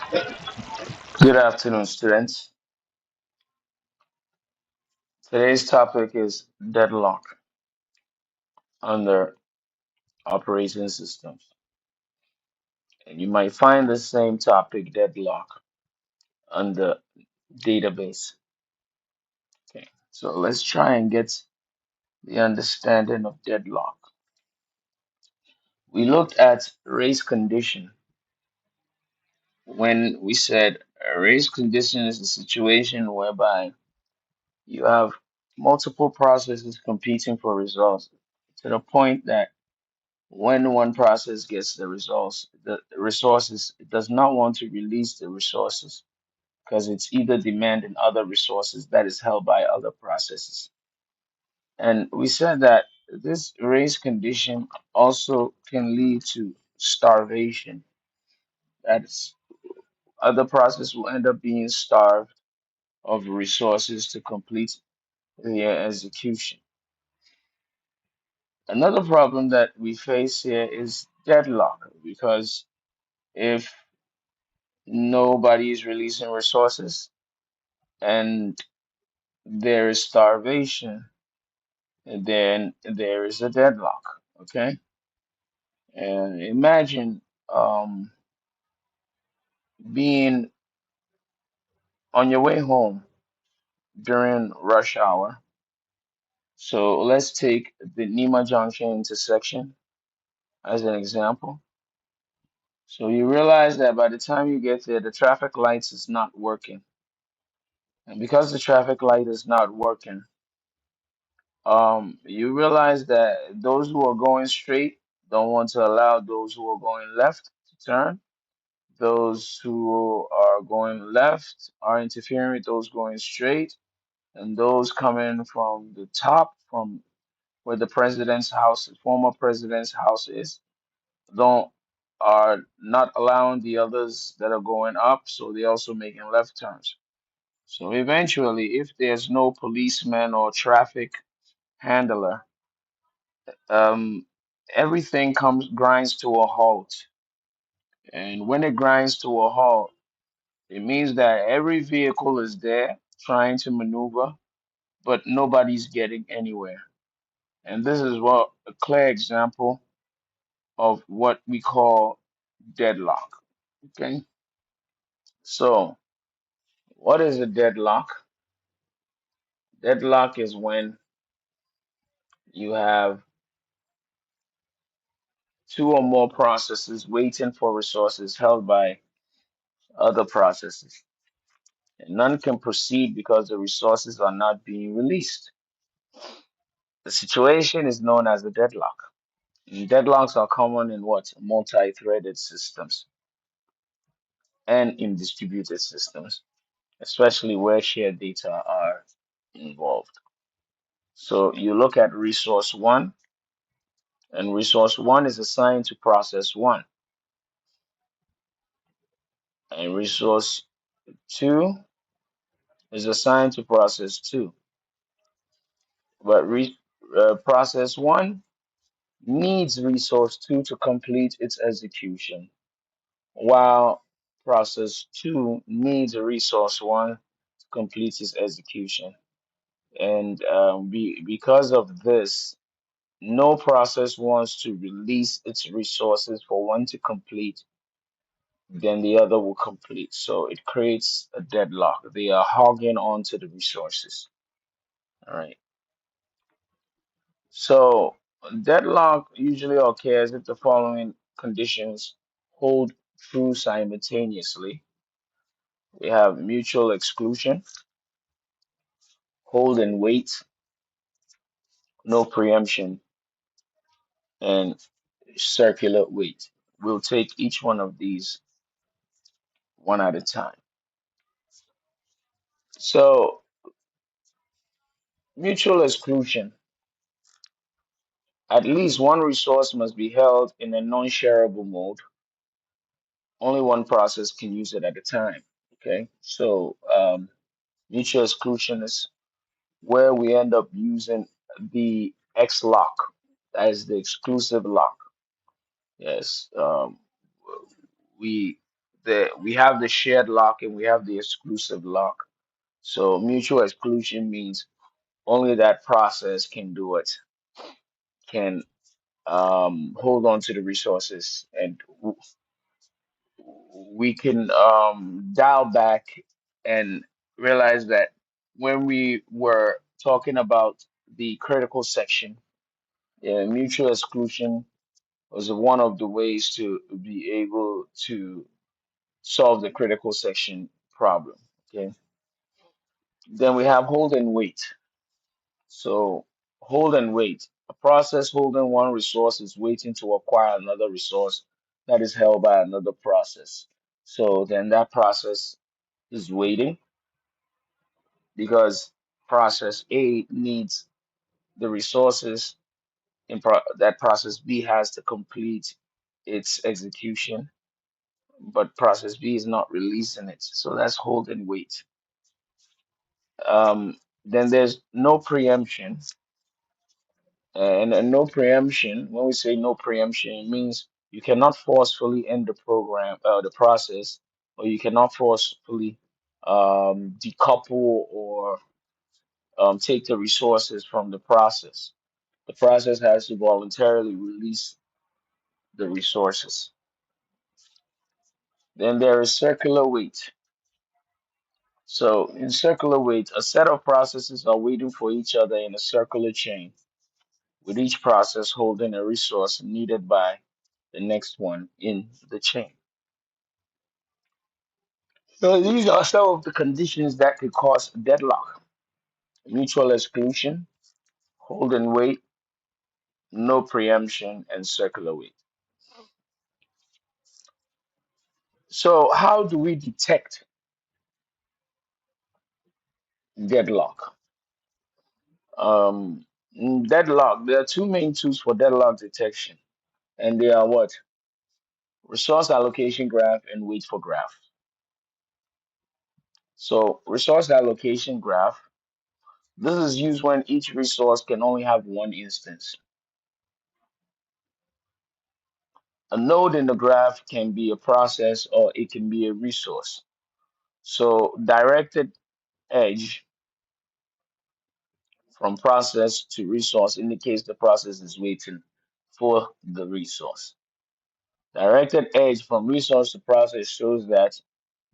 Good afternoon, students. Today's topic is deadlock under operating systems. And you might find the same topic, deadlock, under database. Okay, so let's try and get the understanding of deadlock. We looked at race condition when we said a race condition is a situation whereby you have multiple processes competing for results to the point that when one process gets the resources, it does not want to release the resources because it's either demanding other resources that is held by other processes. And we said that this race condition also can lead to starvation. That's other process will end up being starved of resources to complete their execution. Another problem that we face here is deadlock because if nobody is releasing resources and there is starvation, then there is a deadlock. Okay. And imagine being on your way home during rush hour. So let's take the Nima Junction intersection as an example. So you realize that by the time you get there, the traffic lights is not working. And because the traffic light is not working, you realize that those who are going straight don't want to allow those who are going left to turn. Those who are going left are interfering with those going straight, and those coming from the top, from where the president's house, former president's house is, don't are not allowing the others that are going up, so they're also making left turns. So eventually, if there's no policeman or traffic handler, um, everything comes grinds to a halt. And when it grinds to a halt, it means that every vehicle is there trying to maneuver, but nobody's getting anywhere. And this is what a clear example of what we call deadlock. Okay, so what is a deadlock? Deadlock is when you have two or more processes waiting for resources held by other processes. And none can proceed because the resources are not being released. The situation is known as a deadlock. And deadlocks are common in what? Multi-threaded systems and in distributed systems, especially where shared data are involved. So you look at resource one, and resource one is assigned to process one, and resource two is assigned to process two. But process one needs resource two to complete its execution, while process two needs a resource one to complete its execution. And because of this, no process wants to release its resources for one to complete, then the other will complete. So it creates a deadlock. They are hogging on to the resources. All right. So deadlock usually occurs if the following conditions hold true simultaneously. We have mutual exclusion, hold and wait, no preemption, and circular wait. We'll take each one of these one at a time. So, mutual exclusion. At least one resource must be held in a non shareable mode. Only one process can use it at a time. Okay. So, mutual exclusion is where we end up using the X lock as the exclusive lock. Yes. We we have the shared lock and we have the exclusive lock. So mutual exclusion means only that process can do it, can hold on to the resources, and we can dial back and realize that when we were talking about the critical section, yeah, mutual exclusion was one of the ways to be able to solve the critical section problem. Okay. Then we have hold and wait. So hold and wait. A process holding one resource is waiting to acquire another resource that is held by another process. So then that process is waiting because process A needs the resources that process B has to complete its execution, but process B is not releasing it. So that's hold and wait. Then there's no preemption. And no preemption, when we say no preemption, it means you cannot forcefully end the the process, or you cannot forcefully decouple or take the resources from the process. The process has to voluntarily release the resources. Then there is circular wait. So in circular wait, a set of processes are waiting for each other in a circular chain, with each process holding a resource needed by the next one in the chain. So these are some of the conditions that could cause deadlock: mutual exclusion, hold and wait, no preemption, and circular wait. So how do we detect deadlock? Um, Deadlock, there are two main tools for deadlock detection, and they are what? Resource allocation graph and wait for graph. So resource allocation graph, this is used when each resource can only have one instance. A node in the graph can be a process or it can be a resource. So directed edge from process to resource indicates the process is waiting for the resource. Directed edge from resource to process shows that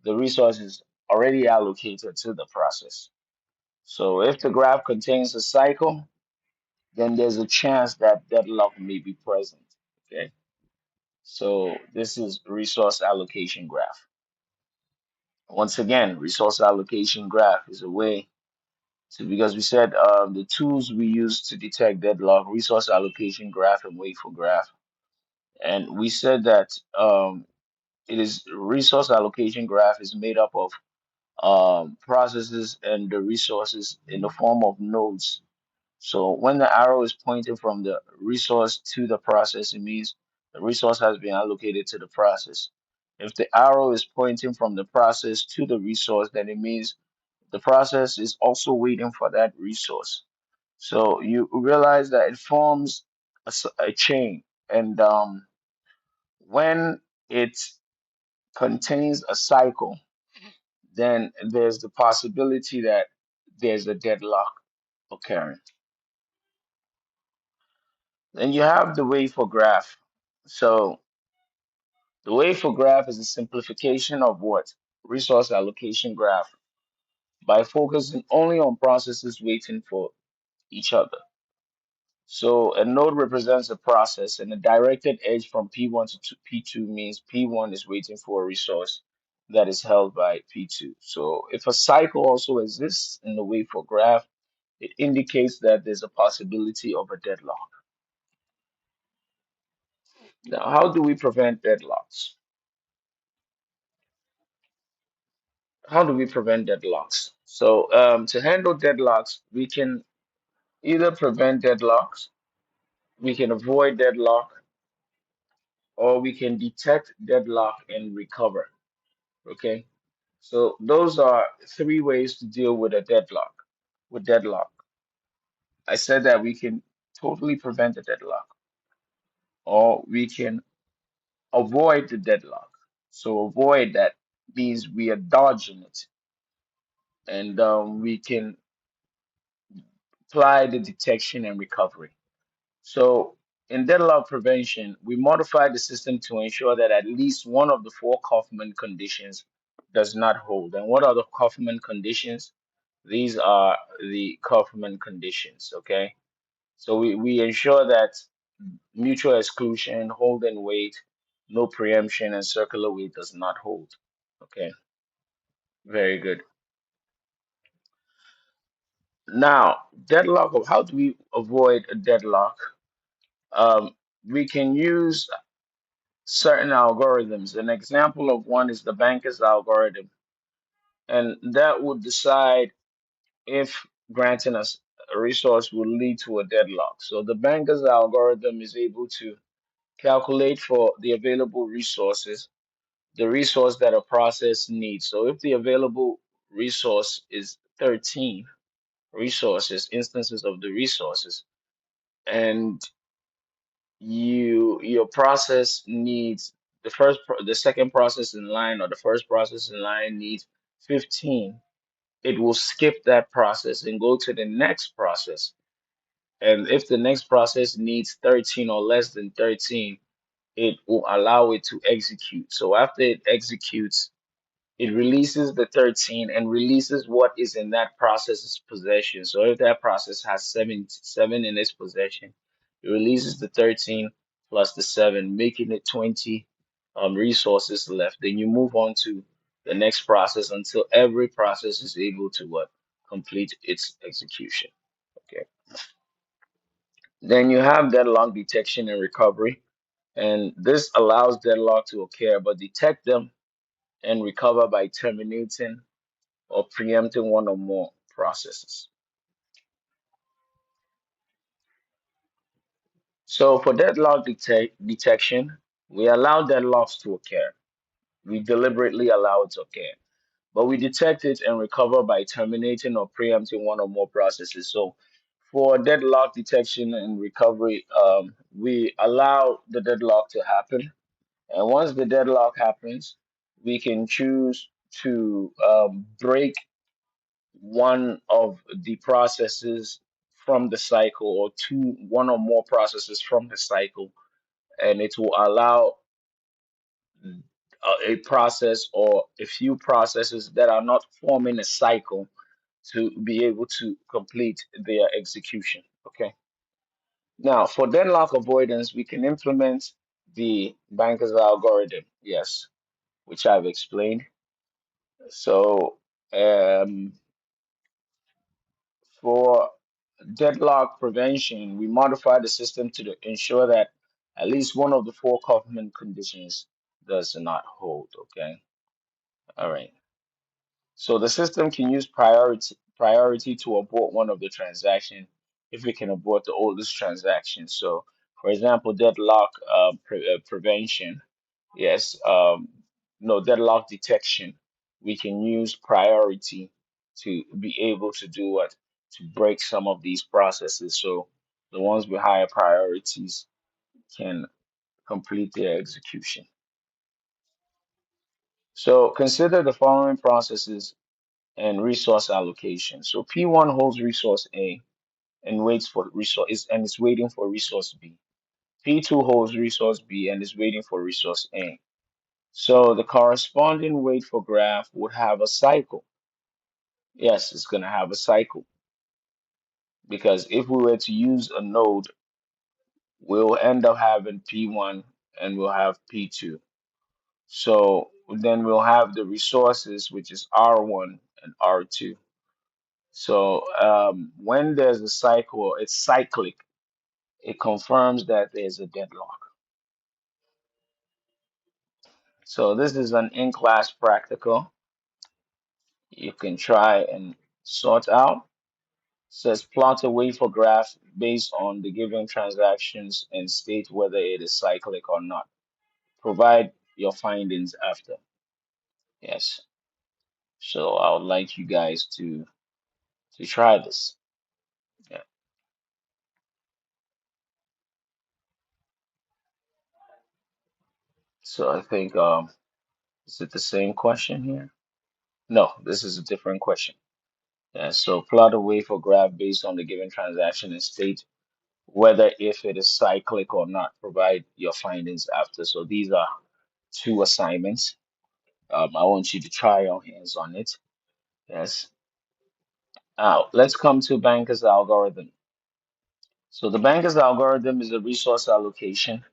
the resource is already allocated to the process. So if the graph contains a cycle, then there's a chance that deadlock may be present. Okay. So this is resource allocation graph. Once again, resource allocation graph is a way to, because we said the tools we use to detect deadlock: resource allocation graph and wait for graph. And we said that it is resource allocation graph is made up of processes and the resources in the form of nodes. So when the arrow is pointing from the resource to the process, it means the resource has been allocated to the process. If the arrow is pointing from the process to the resource, then it means the process is also waiting for that resource. So you realize that it forms a chain, and when it contains a cycle, then there's the possibility that there's a deadlock occurring. Then you have the wait for graph. So the wait for graph is a simplification of what? Resource allocation graph, by focusing only on processes waiting for each other. So a node represents a process, and a directed edge from P1 to P2 means P1 is waiting for a resource that is held by P2. So if a cycle also exists in the wait for graph, it indicates that there's a possibility of a deadlock. Now, how do we prevent deadlocks? How do we prevent deadlocks? So to handle deadlocks, we can either prevent deadlocks, we can avoid deadlock, or we can detect deadlock and recover. Okay. So those are three ways to deal with a deadlock. With deadlock, I said that we can totally prevent the deadlock, or we can avoid the deadlock. So avoid that means we are dodging it, and we can apply the detection and recovery. So in deadlock prevention, we modify the system to ensure that at least one of the four Kaufman conditions does not hold. And what are the Kaufman conditions? These are the Kaufman conditions, okay? So we ensure that mutual exclusion, hold and wait, no preemption, and circular wait does not hold. Okay, very good. Now, deadlock, how do we avoid a deadlock? Um, we can use certain algorithms. An example of one is the banker's algorithm, and that would decide if granting us a resource will lead to a deadlock. So the banker's algorithm is able to calculate for the available resources, the resource that a process needs. So if the available resource is 13 resources, instances of the resources, and your process needs the second process in line or the first process in line needs 15, it will skip that process and go to the next process. And if the next process needs 13 or less than 13, it will allow it to execute. So after it executes, it releases the 13 and releases what is in that process's possession. So if that process has seven in its possession, it releases the 13 plus the 7, making it 20 resources left. Then you move on to the next process until every process is able to what? Complete its execution. Okay. Then you have deadlock detection and recovery. And this allows deadlock to occur, but detect them and recover by terminating or preempting one or more processes. So for detection, we allow deadlocks to occur. We deliberately allow it to occur, but we detect it and recover by terminating or preempting one or more processes. So for deadlock detection and recovery, we allow the deadlock to happen. And once the deadlock happens, we can choose to break one of the processes from the cycle or one or more processes from the cycle, and it will allow a process or a few processes that are not forming a cycle to be able to complete their execution. Okay. Now, for deadlock avoidance, we can implement the banker's algorithm, yes, which I've explained. So, for deadlock prevention, we modify the system ensure that at least one of the four Kaufman conditions does not hold. Okay. All right. So the system can use priority to abort one of the transaction if it can abort the oldest transaction. So, for example, deadlock prevention. Yes. No deadlock detection. We can use priority to be able to do what? To break some of these processes. So the ones with higher priorities can complete their execution. So consider the following processes and resource allocation. So P1 holds resource A and waits for resource is and is waiting for resource B. P2 holds resource B and is waiting for resource A. So the corresponding wait for graph would have a cycle. Yes, it's going to have a cycle because if we were to use a node, we'll end up having P1 and we'll have P2. So then we'll have the resources, which is R1 and R2. So when there's a cycle, it's cyclic. It confirms that there's a deadlock. So this is an in-class practical. You can try and sort out. Says plot a wave for graph based on the given transactions and state whether it is cyclic or not. Provide your findings after. Yes. So I would like you guys to try this. Yeah. So I think Is it the same question here? No, this is a different question. Yeah, so plot a wave for graph based on the given transaction and state whether if it is cyclic or not. Provide your findings after. So these are two assignments. I want you to try your hands on it. Yes. Now let's come to Banker's algorithm. So the Banker's algorithm is a resource allocation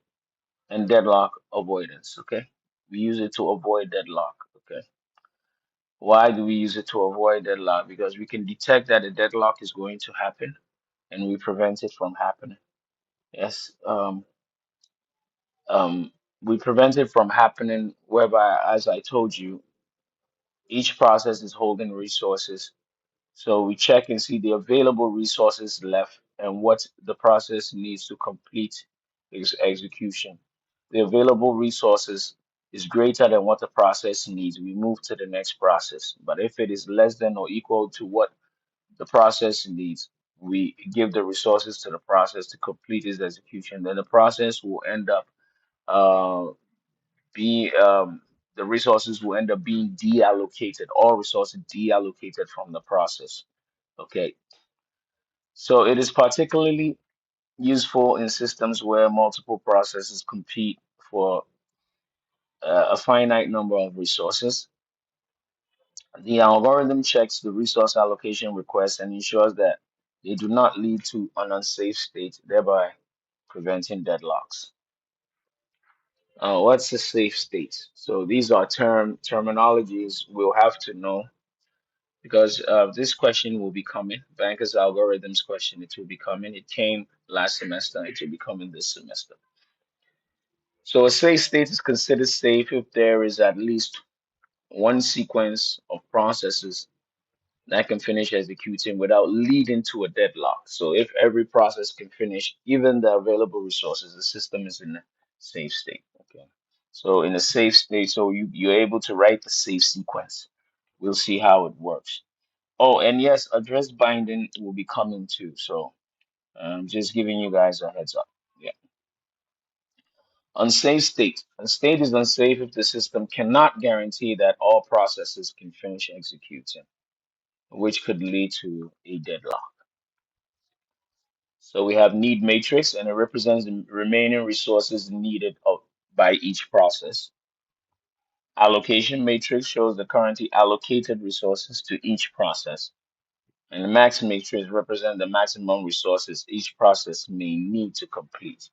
and deadlock avoidance. Okay, we use it to avoid deadlock. Okay, why do we use it to avoid deadlock? Because we can detect that a deadlock is going to happen, and we prevent it from happening. Yes. Um, we prevent it from happening, whereby, as I told you, each process is holding resources. So we check and see the available resources left and what the process needs to complete its execution. The available resources is greater than what the process needs, we move to the next process. But if it is less than or equal to what the process needs, we give the resources to the process to complete its execution. Then the process will end up uh, be the resources will end up being deallocated, all resources deallocated from the process. Okay, so it is particularly useful in systems where multiple processes compete for a finite number of resources. The algorithm checks the resource allocation requests and ensures that they do not lead to an unsafe state, thereby preventing deadlocks. What's a safe state? So these are terminologies we'll have to know because this question will be coming. Banker's algorithms question, it will be coming. It came last semester, it will be coming this semester. So a safe state is considered safe if there is at least one sequence of processes that can finish executing without leading to a deadlock. So if every process can finish, even the available resources, the system is in a safe state. Okay. So in a safe state, so you're able to write the safe sequence. We'll see how it works. Oh, and yes, address binding will be coming too. So just giving you guys a heads up. Yeah. Unsafe state. A state is unsafe if the system cannot guarantee that all processes can finish executing, which could lead to a deadlock. So we have need matrix, and it represents the remaining resources needed by each process. Allocation matrix shows the currently allocated resources to each process. And the max matrix represents the maximum resources each process may need to complete.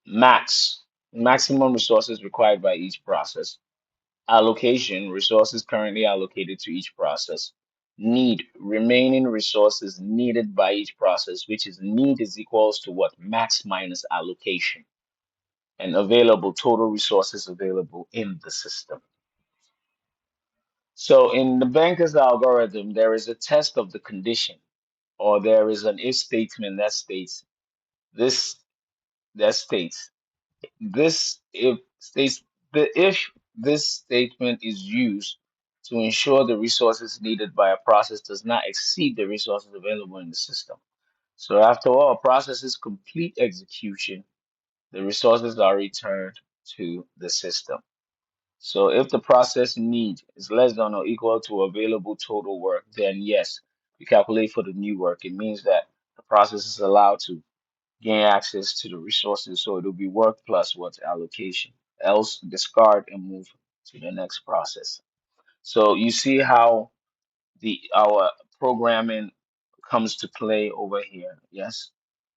Max, maximum resources required by each process. Allocation, resources currently allocated to each process. Need, remaining resources needed by each process, which is need is equals to what? Max minus allocation. And available, total resources available in the system. So in the banker's algorithm, there is a test of the condition, or there is an if statement that states this, that states this if states the if this statement is used to ensure the resources needed by a process does not exceed the resources available in the system. So after all a process's complete execution, the resources are returned to the system. So if the process need is less than or equal to available total work, then yes, we calculate for the new work. It means that the process is allowed to gain access to the resources. So it'll be work plus what's allocation. Else discard and move to the next process. So you see how the our programming comes to play over here. Yes,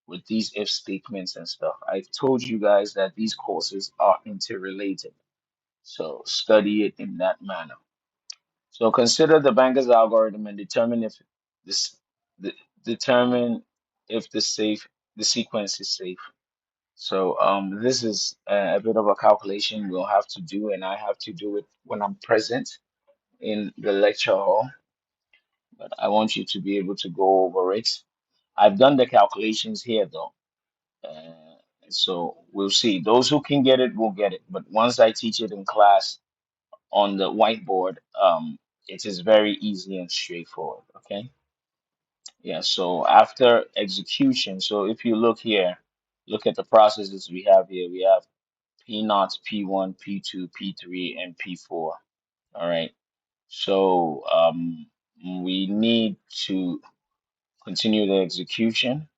with these if statements and stuff. I've told you guys that these courses are interrelated. So study it in that manner. So consider the banker's algorithm and determine if this the, determine if the sequence is safe. So this is a bit of a calculation we'll have to do, and I have to do it when I'm present in the lecture hall. But I want you to be able to go over it. I've done the calculations here though, so we'll see. Those who can get it will get it. But once I teach it in class on the whiteboard, it is very easy and straightforward. Okay. Yeah. So after execution, so if you look here, look at the processes we have here. We have P naught, P1, P2, P3, and P4. All right. So we need to continue the execution,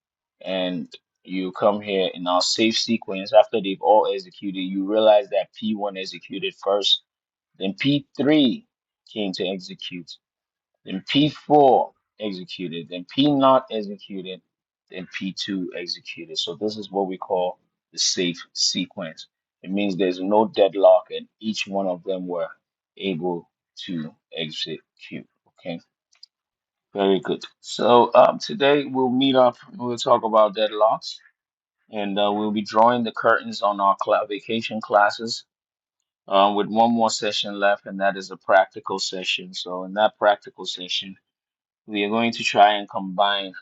and you come here in our safe sequence. After they've all executed, you realize that P1 executed first, then P3 came to execute, then P4 executed, then P not executed, then P2 executed. So this is what we call the safe sequence. It means there's no deadlock and each one of them were able to execute. Okay, very good. So today we'll meet up, we'll talk about deadlocks, and we'll be drawing the curtains on our vacation classes with one more session left, and that is a practical session. So in that practical session, we are going to try and combine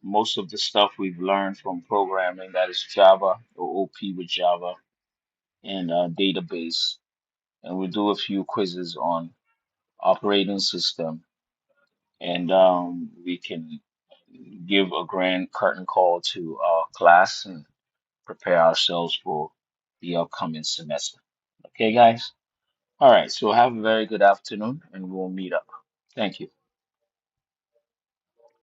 most of the stuff we've learned from programming, that is Java or OP with Java and database. And we'll do a few quizzes on operating system. And we can give a grand curtain call to our class and prepare ourselves for the upcoming semester. Okay, guys? All right, so have a very good afternoon and we'll meet up. Thank you.